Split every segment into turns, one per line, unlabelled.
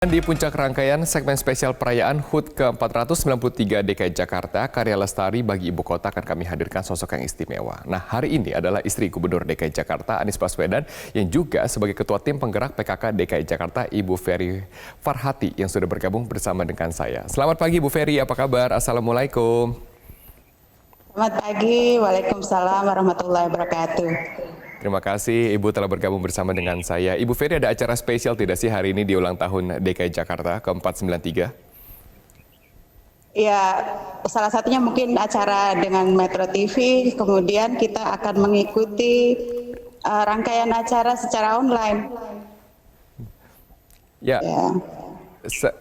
Di puncak rangkaian segmen spesial perayaan HUT ke-493 DKI Jakarta, karya lestari bagi ibu kota akan kami hadirkan sosok yang istimewa. Nah, hari ini adalah istri Gubernur DKI Jakarta, Anies Baswedan, yang juga sebagai Ketua Tim Penggerak PKK DKI Jakarta, Ibu Ferry Farhati, yang sudah bergabung bersama dengan saya. Selamat pagi, Ibu Ferry. Apa kabar? Assalamualaikum.
Selamat pagi, Waalaikumsalam warahmatullahi wabarakatuh.
Terima kasih Ibu telah bergabung bersama dengan saya. Ibu Ferry, ada acara spesial tidak sih hari ini di ulang tahun DKI Jakarta ke-493?
Ya, salah satunya mungkin acara dengan Metro TV, kemudian kita akan mengikuti rangkaian acara secara online.
Ya.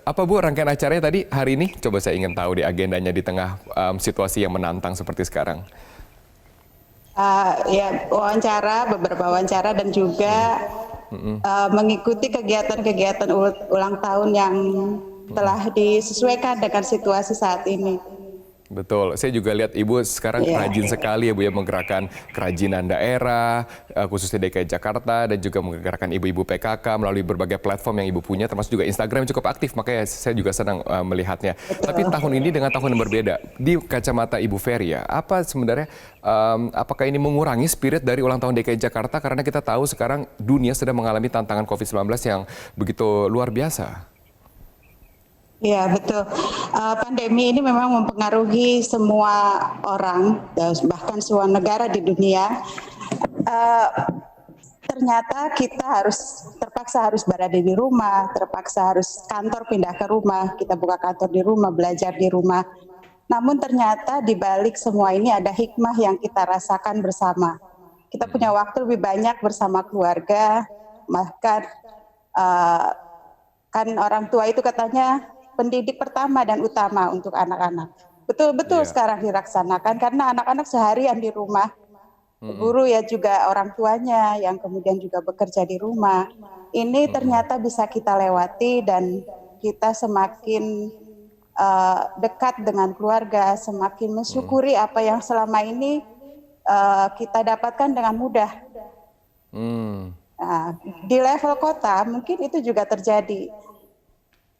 Apa Bu rangkaian acaranya tadi hari ini? Coba saya ingin tahu di agendanya di tengah situasi yang menantang seperti sekarang.
Ya, beberapa wawancara dan juga mengikuti kegiatan-kegiatan ulang tahun yang telah disesuaikan dengan situasi saat ini.
Betul, saya juga lihat Ibu sekarang rajin sekali ya Bu ya, menggerakkan kerajinan daerah, khususnya DKI Jakarta, dan juga menggerakkan ibu-ibu PKK melalui berbagai platform yang Ibu punya, termasuk juga Instagram yang cukup aktif, makanya saya juga senang melihatnya.
Betul.
Tapi tahun ini dengan tahun yang berbeda, di kacamata Ibu Ferry ya, apa sebenarnya, apakah ini mengurangi spirit dari ulang tahun DKI Jakarta, karena kita tahu sekarang dunia sedang mengalami tantangan COVID-19 yang begitu luar biasa?
Ya, betul. Pandemi ini memang mempengaruhi semua orang, bahkan semua negara di dunia. Ternyata kita terpaksa harus berada di rumah, terpaksa harus kantor pindah ke rumah, kita buka kantor di rumah, belajar di rumah. Namun ternyata di balik semua ini ada hikmah yang kita rasakan bersama. Kita punya waktu lebih banyak bersama keluarga, bahkan kan orang tua itu katanya pendidik pertama dan utama untuk anak-anak. Betul-betul sekarang dilaksanakan karena anak-anak seharian di rumah. Guru ya juga orang tuanya yang kemudian juga bekerja di rumah. Ini ternyata bisa kita lewati dan kita semakin dekat dengan keluarga, semakin mensyukuri apa yang selama ini kita dapatkan dengan mudah. Nah, di level kota mungkin itu juga terjadi.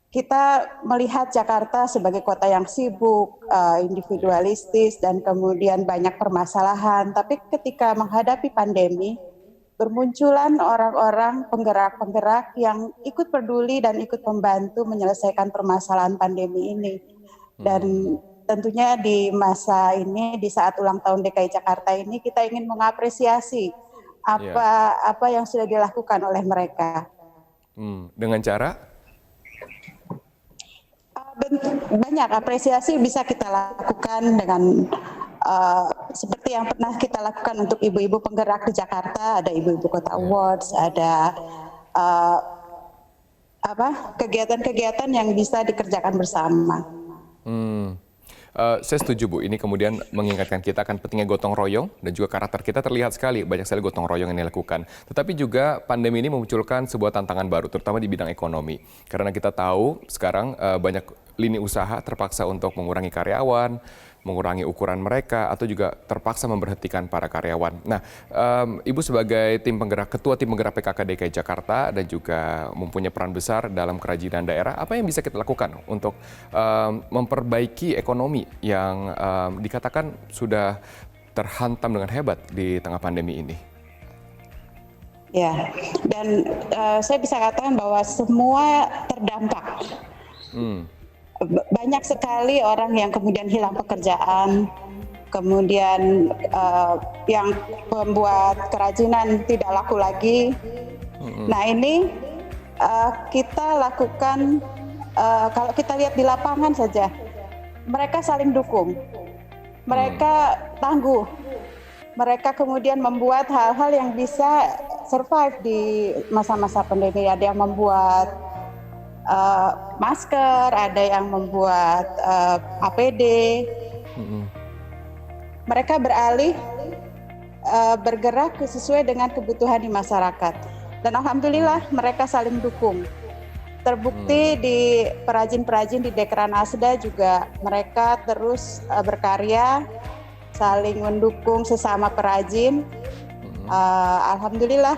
Kita melihat Jakarta sebagai kota yang sibuk, individualistis, dan kemudian banyak permasalahan. Tapi ketika menghadapi pandemi, bermunculan orang-orang penggerak-penggerak yang ikut peduli dan ikut membantu menyelesaikan permasalahan pandemi ini. Dan tentunya di masa ini, di saat ulang tahun DKI Jakarta ini, kita ingin mengapresiasi apa yang sudah dilakukan oleh mereka.
Dengan cara?
Banyak apresiasi bisa kita lakukan dengan seperti yang pernah kita lakukan untuk ibu-ibu penggerak di Jakarta, ada Ibu-Ibu Kota Awards, ada kegiatan-kegiatan yang bisa dikerjakan bersama.
Saya setuju Bu, ini kemudian mengingatkan kita akan pentingnya gotong royong dan juga karakter kita terlihat sekali, banyak sekali gotong royong yang dilakukan. Tetapi juga pandemi ini memunculkan sebuah tantangan baru, terutama di bidang ekonomi. Karena kita tahu sekarang banyak lini usaha terpaksa untuk mengurangi karyawan, mengurangi ukuran mereka, atau juga terpaksa memberhentikan para karyawan. Nah, Ibu sebagai ketua tim penggerak PKK DKI Jakarta dan juga mempunyai peran besar dalam kerajinan daerah, apa yang bisa kita lakukan untuk memperbaiki ekonomi yang dikatakan sudah terhantam dengan hebat di tengah pandemi ini?
Ya, dan saya bisa katakan bahwa semua terdampak. Banyak sekali orang yang kemudian hilang pekerjaan, kemudian yang membuat kerajinan tidak laku lagi. Nah ini kita lakukan, kalau kita lihat di lapangan saja, mereka saling dukung, mereka tangguh, mereka kemudian membuat hal-hal yang bisa survive di masa-masa pandemi. Ada yang membuat masker, ada yang membuat APD. Mereka beralih bergerak sesuai dengan kebutuhan di masyarakat. Dan alhamdulillah mereka saling dukung. Terbukti di perajin-perajin di Dekran Asda juga mereka terus berkarya, saling mendukung sesama perajin. Alhamdulillah,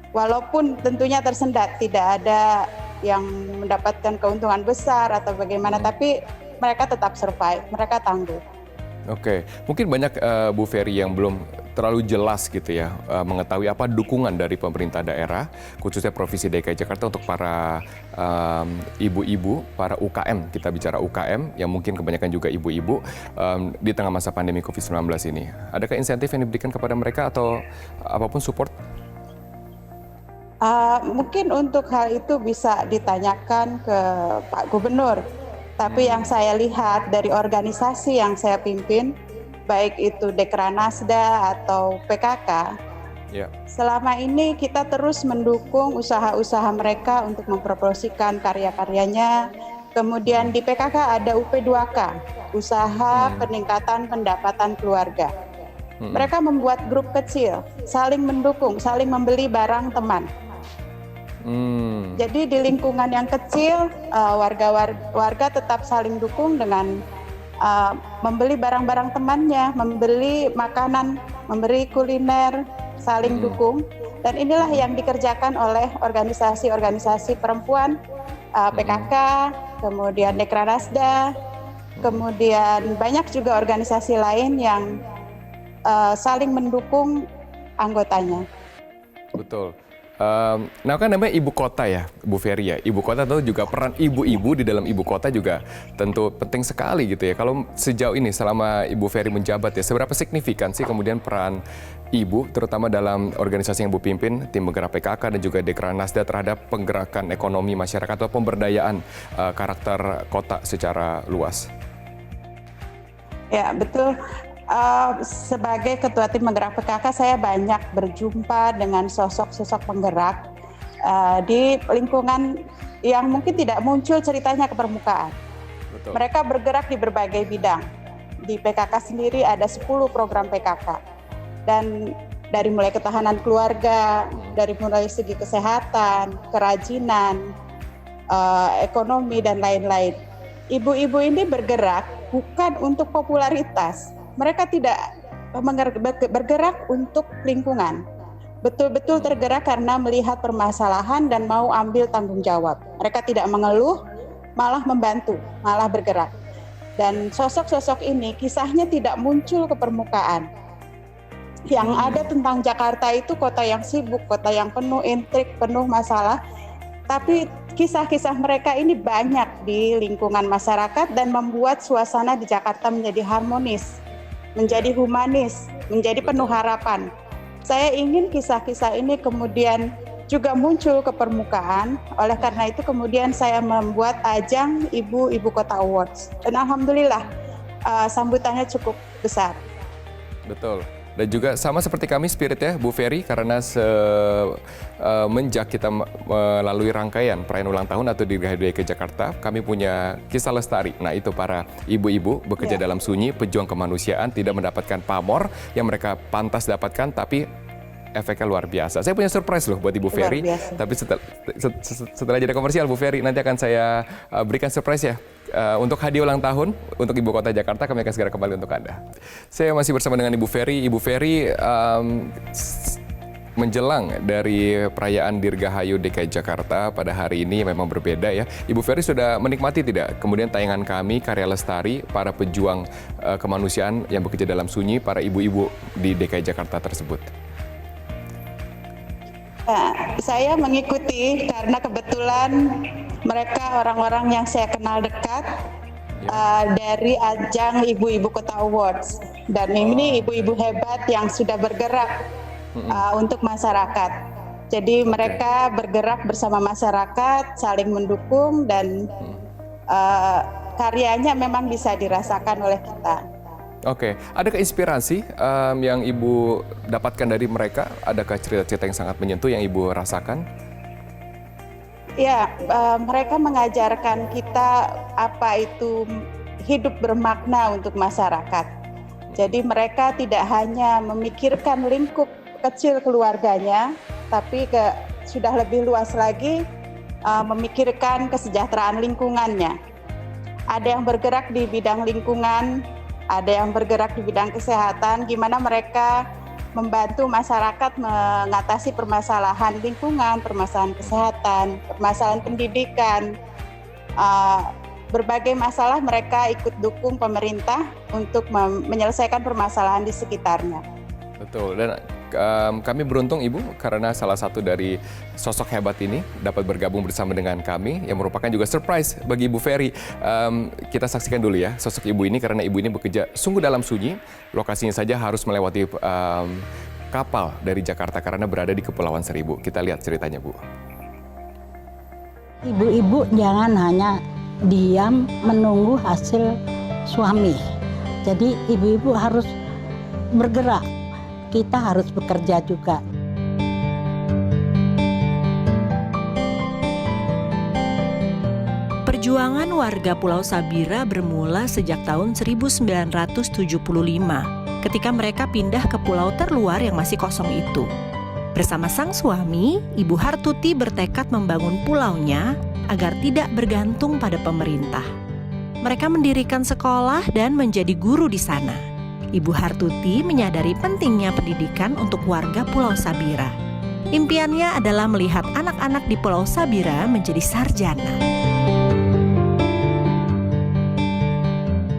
walaupun tentunya tersendat, tidak ada yang mendapatkan keuntungan besar atau bagaimana, tapi mereka tetap survive, mereka tangguh.
Oke, mungkin banyak Bu Ferry yang belum terlalu jelas gitu ya mengetahui apa dukungan dari pemerintah daerah, khususnya Provinsi DKI Jakarta untuk para ibu-ibu, para UKM, kita bicara UKM yang mungkin kebanyakan juga ibu-ibu di tengah masa pandemi COVID-19 ini. Adakah insentif yang diberikan kepada mereka atau apapun support?
Mungkin untuk hal itu bisa ditanyakan ke Pak Gubernur. Tapi yang saya lihat dari organisasi yang saya pimpin, baik itu Dekranasda atau PKK, selama ini kita terus mendukung usaha-usaha mereka untuk mempromosikan karya-karyanya. Kemudian di PKK ada UP2K, Usaha Peningkatan Pendapatan Keluarga. Mereka membuat grup kecil, saling mendukung, saling membeli barang teman. Jadi di lingkungan yang kecil, warga tetap saling dukung dengan membeli barang-barang temannya, membeli makanan, memberi kuliner, saling dukung. Dan inilah yang dikerjakan oleh organisasi-organisasi perempuan, PKK, kemudian Dekranasda, kemudian banyak juga organisasi lain yang saling mendukung anggotanya.
Betul. Nah kan namanya ibu kota ya, Bu Ferry ya. Ibu kota itu juga peran ibu-ibu di dalam ibu kota juga tentu penting sekali gitu ya. Kalau sejauh ini selama Ibu Ferry menjabat ya, seberapa signifikan sih kemudian peran ibu, terutama dalam organisasi yang Ibu pimpin, tim penggerak PKK dan juga Dekranasda terhadap penggerakan ekonomi masyarakat atau pemberdayaan karakter kota secara luas?
Ya betul. Sebagai ketua tim penggerak PKK, saya banyak berjumpa dengan sosok-sosok penggerak di lingkungan yang mungkin tidak muncul ceritanya ke permukaan. Betul. Mereka bergerak di berbagai bidang. Di PKK sendiri ada 10 program PKK. Dan dari mulai ketahanan keluarga, dari mulai segi kesehatan, kerajinan, ekonomi, dan lain-lain. Ibu-ibu ini bergerak bukan untuk popularitas. Mereka tidak bergerak untuk lingkungan. Betul-betul tergerak karena melihat permasalahan dan mau ambil tanggung jawab. Mereka tidak mengeluh, malah membantu, malah bergerak. Dan sosok-sosok ini kisahnya tidak muncul ke permukaan. Yang ada tentang Jakarta itu kota yang sibuk, kota yang penuh intrik, penuh masalah. Tapi kisah-kisah mereka ini banyak di lingkungan masyarakat dan membuat suasana di Jakarta menjadi harmonis, menjadi humanis, menjadi penuh harapan. Saya ingin kisah-kisah ini kemudian juga muncul ke permukaan. Oleh karena itu kemudian saya membuat ajang Ibu Kota Awards. Dan alhamdulillah sambutannya cukup besar.
Betul. Dan juga sama seperti kami spirit ya Bu Ferry, karena semenjak kita melalui rangkaian perayaan ulang tahun atau Dirgahayu DKI Jakarta, kami punya kisah lestari. Nah itu para ibu-ibu bekerja dalam sunyi, pejuang kemanusiaan, tidak mendapatkan pamor yang mereka pantas dapatkan, tapi efeknya luar biasa. Saya punya surprise loh buat Ibu Ferry, tapi setelah jeda komersial Bu Ferry nanti akan saya berikan surprise ya. Untuk hadiah ulang tahun untuk Ibu Kota Jakarta, kami akan segera kembali untuk Anda. Saya masih bersama dengan Ibu Ferry. Ibu Ferry, menjelang dari perayaan Dirgahayu DKI Jakarta pada hari ini memang berbeda ya. Ibu Ferry sudah menikmati tidak kemudian tayangan kami, karya lestari, para pejuang kemanusiaan yang bekerja dalam sunyi, para ibu-ibu di DKI Jakarta tersebut?
Saya mengikuti karena kebetulan mereka orang-orang yang saya kenal dekat dari ajang Ibu Kota Awards. Dan ini ibu-ibu hebat yang sudah bergerak untuk masyarakat. Jadi mereka bergerak bersama masyarakat, saling mendukung, dan karyanya memang bisa dirasakan oleh kita.
Oke, adakah inspirasi yang Ibu dapatkan dari mereka? Adakah cerita-cerita yang sangat menyentuh yang Ibu rasakan?
Ya, mereka mengajarkan kita apa itu hidup bermakna untuk masyarakat. Jadi mereka tidak hanya memikirkan lingkup kecil keluarganya, tapi sudah lebih luas lagi memikirkan kesejahteraan lingkungannya. Ada yang bergerak di bidang lingkungan, ada yang bergerak di bidang kesehatan, gimana mereka membantu masyarakat mengatasi permasalahan lingkungan, permasalahan kesehatan, permasalahan pendidikan. Berbagai masalah mereka ikut dukung pemerintah untuk menyelesaikan permasalahan di sekitarnya.
Betul, dan kami beruntung Ibu karena salah satu dari sosok hebat ini dapat bergabung bersama dengan kami yang merupakan juga surprise bagi Ibu Ferry. Kita saksikan dulu ya sosok Ibu ini karena Ibu ini bekerja sungguh dalam sunyi. Lokasinya saja harus melewati kapal dari Jakarta karena berada di Kepulauan Seribu. Kita lihat ceritanya Bu.
Ibu-ibu jangan hanya diam menunggu hasil suami. Jadi ibu-ibu harus bergerak. Kita harus bekerja juga.
Perjuangan warga Pulau Sabira bermula sejak tahun 1975 ketika mereka pindah ke pulau terluar yang masih kosong itu. Bersama sang suami, Ibu Hartuti bertekad membangun pulaunya agar tidak bergantung pada pemerintah. Mereka mendirikan sekolah dan menjadi guru di sana. Ibu Hartuti menyadari pentingnya pendidikan untuk warga Pulau Sabira. Impiannya adalah melihat anak-anak di Pulau Sabira menjadi sarjana.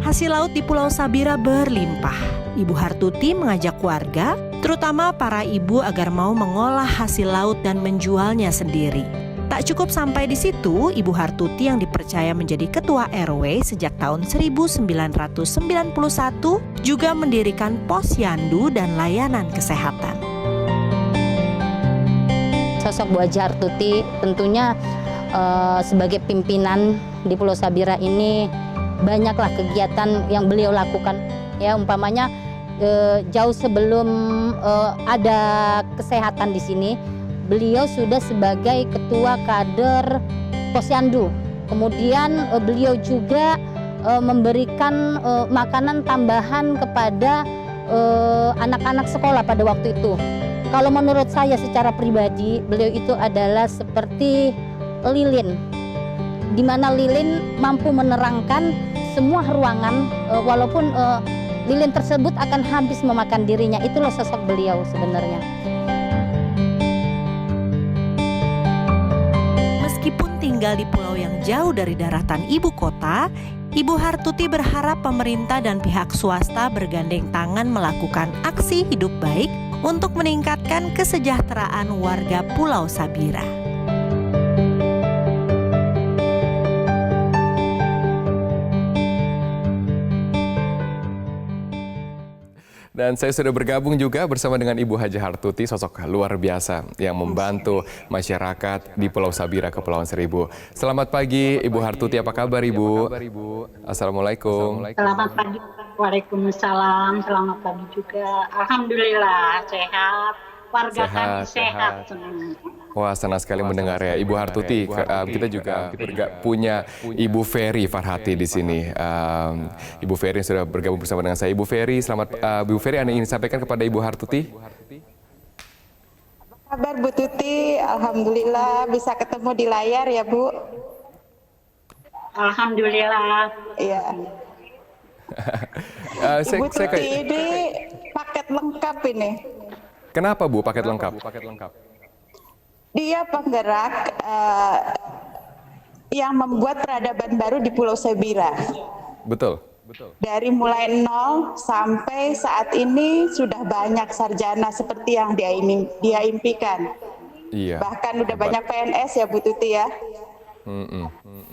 Hasil laut di Pulau Sabira berlimpah. Ibu Hartuti mengajak warga, terutama para ibu agar mau mengolah hasil laut dan menjualnya sendiri. Tak cukup sampai di situ, Ibu Hartuti yang dipercaya menjadi ketua RW sejak tahun 1991 juga mendirikan posyandu dan layanan kesehatan.
Sosok Bu Haji Hartuti tentunya sebagai pimpinan di Pulau Sabira ini banyaklah kegiatan yang beliau lakukan. Ya, umpamanya jauh sebelum ada kesehatan di sini, beliau sudah sebagai ketua kader posyandu. Kemudian beliau juga memberikan makanan tambahan kepada anak-anak sekolah pada waktu itu. Kalau menurut saya secara pribadi, beliau itu adalah seperti lilin, di mana lilin mampu menerangkan semua ruangan, walaupun lilin tersebut akan habis memakan dirinya. Itulah sosok beliau sebenarnya.
Meskipun tinggal di pulau yang jauh dari daratan ibu kota, Ibu Hartuti berharap pemerintah dan pihak swasta bergandeng tangan melakukan aksi hidup baik untuk meningkatkan kesejahteraan warga Pulau Sabira.
Dan saya sudah bergabung juga bersama dengan Ibu Haji Hartuti, sosok luar biasa yang membantu masyarakat di Pulau Sabira, Kepulauan Seribu. Selamat pagi Ibu Hartuti, apa kabar Ibu? Assalamualaikum.
Selamat pagi, waalaikumsalam, selamat pagi juga. Alhamdulillah sehat, warga kami sehat semua.
Wah, senang sekali mendengar ya Ibu Hartuti. Kita juga punya Ibu Ferry Farhati di sini. Ibu Ferry yang sudah bergabung bersama dengan saya. Ibu Ferry, selamat. Ibu Ferry, Anda ingin sampaikan kepada Ibu Hartuti?
Kabar Bu Tuti, alhamdulillah bisa ketemu di layar ya Bu.
Alhamdulillah.
Iya. Ibu Tuti ini paket lengkap ini.
Kenapa Bu paket lengkap?
Dia penggerak yang membuat peradaban baru di Pulau Sabira.
Betul.
Dari mulai nol sampai saat ini sudah banyak sarjana seperti yang dia impikan.
Iya.
Bahkan udah banyak PNS ya Bu Tuti ya.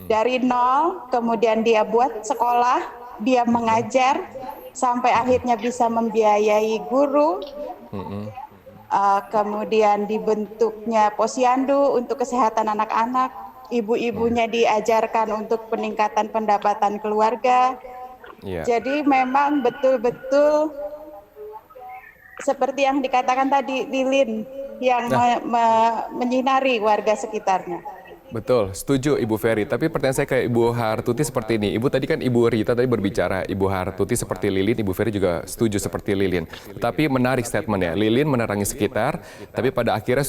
Dari nol, kemudian dia buat sekolah, dia mengajar sampai akhirnya bisa membiayai guru. Kemudian dibentuknya posyandu untuk kesehatan anak-anak, ibu-ibunya diajarkan untuk peningkatan pendapatan keluarga.
Yeah.
Jadi memang betul-betul seperti yang dikatakan tadi, lilin yang menyinari warga sekitarnya.
Betul, setuju Ibu Ferry. Tapi pertanyaan saya ke Ibu Hartuti seperti ini. Ibu tadi kan Ibu Rita tadi berbicara, Ibu Hartuti seperti lilin, Ibu Ferry juga setuju seperti lilin. Tapi menarik statementnya, lilin menerangi sekitar, tapi pada akhirnya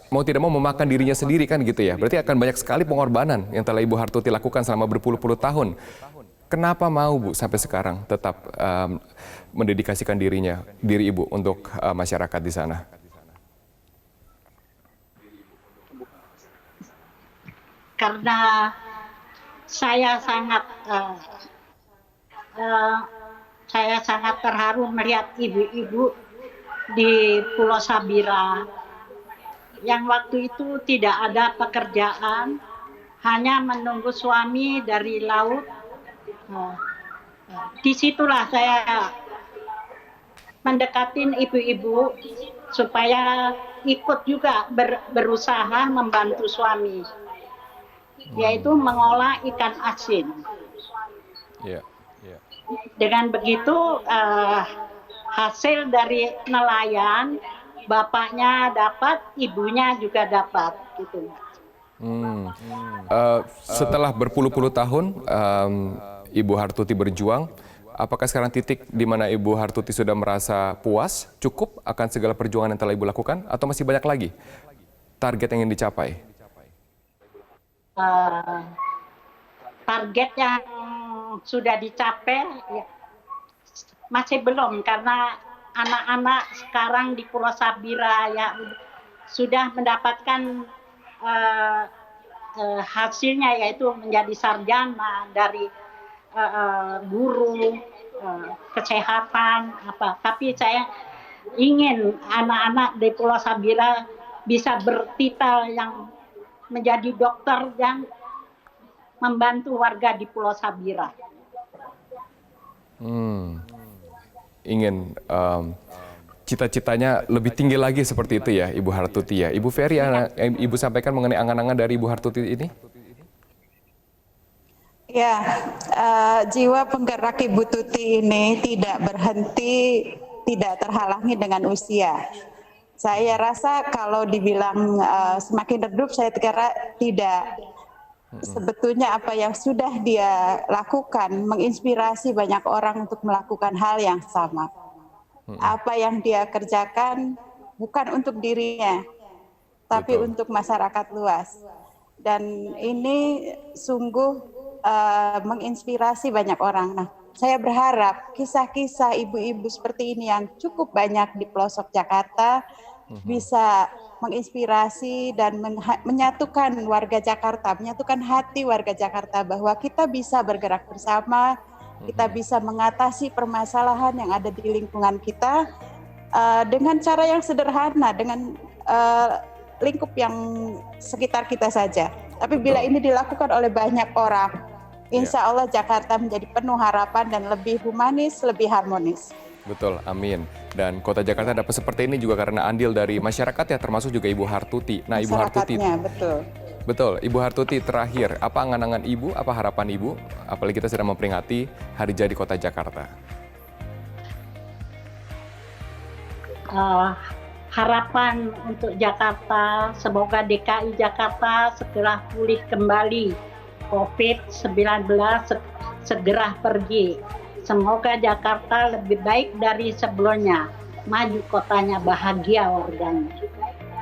mau tidak mau memakan dirinya sendiri kan gitu ya. Berarti akan banyak sekali pengorbanan yang telah Ibu Hartuti lakukan selama berpuluh-puluh tahun. kenapa mau Bu sampai sekarang tetap mendedikasikan diri Ibu untuk masyarakat di sana?
Karena saya sangat terharu melihat ibu-ibu di Pulau Sabira yang waktu itu tidak ada pekerjaan, hanya menunggu suami dari laut. Disitulah saya mendekatin ibu-ibu supaya ikut juga berusaha membantu suami, yaitu mengolah ikan asin. Dengan begitu hasil dari nelayan, bapaknya dapat, ibunya juga dapat, gitu.
Setelah berpuluh-puluh tahun Ibu Hartuti berjuang, apakah sekarang titik di mana Ibu Hartuti sudah merasa puas, cukup akan segala perjuangan yang telah Ibu lakukan, atau masih banyak lagi target yang ingin dicapai?
Target yang sudah dicapai ya, masih belum, karena anak-anak sekarang di Pulau Sabira ya sudah mendapatkan hasilnya, yaitu menjadi sarjana dari guru kesehatan apa. Tapi saya ingin anak-anak di Pulau Sabira bisa bertitel yang menjadi dokter yang membantu warga di Pulau Sabira.
Ingin cita-citanya lebih tinggi lagi seperti itu ya, Ibu Hartuti ya. Ibu Ferry, Ibu sampaikan mengenai angan-angan dari Ibu Hartuti ini?
Ya, jiwa penggerak Ibu Tuti ini tidak berhenti, tidak terhalangi dengan usia. Saya rasa kalau dibilang semakin redup, saya kira tidak. Sebetulnya apa yang sudah dia lakukan menginspirasi banyak orang untuk melakukan hal yang sama. Apa yang dia kerjakan bukan untuk dirinya, tapi untuk masyarakat luas. Dan ini sungguh menginspirasi banyak orang. Nah, saya berharap kisah-kisah ibu-ibu seperti ini yang cukup banyak di pelosok Jakarta bisa menginspirasi dan menyatukan warga Jakarta, menyatukan hati warga Jakarta bahwa kita bisa bergerak bersama, kita bisa mengatasi permasalahan yang ada di lingkungan kita dengan cara yang sederhana, dengan lingkup yang sekitar kita saja. Tapi bila ini dilakukan oleh banyak orang, insya Allah Jakarta menjadi penuh harapan dan lebih humanis, lebih harmonis.
Betul, amin. Dan Kota Jakarta dapat seperti ini juga karena andil dari masyarakat ya, termasuk juga Ibu Hartuti. Nah, Ibu Hartuti, betul. Ibu Hartuti, terakhir, apa angan-angan Ibu, apa harapan Ibu, apalagi kita sedang memperingati Hari Jadi Kota Jakarta?
Harapan untuk Jakarta, semoga DKI Jakarta segera pulih kembali, COVID-19 segera pergi. Semoga Jakarta lebih baik dari sebelumnya, maju kotanya, bahagia warganya.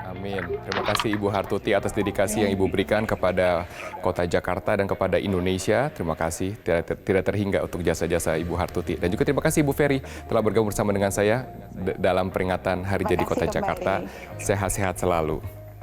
Amin. Terima kasih Ibu Hartuti atas dedikasi yang Ibu berikan kepada Kota Jakarta dan kepada Indonesia. Terima kasih, tidak terhingga untuk jasa-jasa Ibu Hartuti. Dan juga terima kasih Ibu Ferry telah bergabung bersama dengan saya dalam peringatan Hari Jadi Kota Jakarta. Sehat-sehat selalu.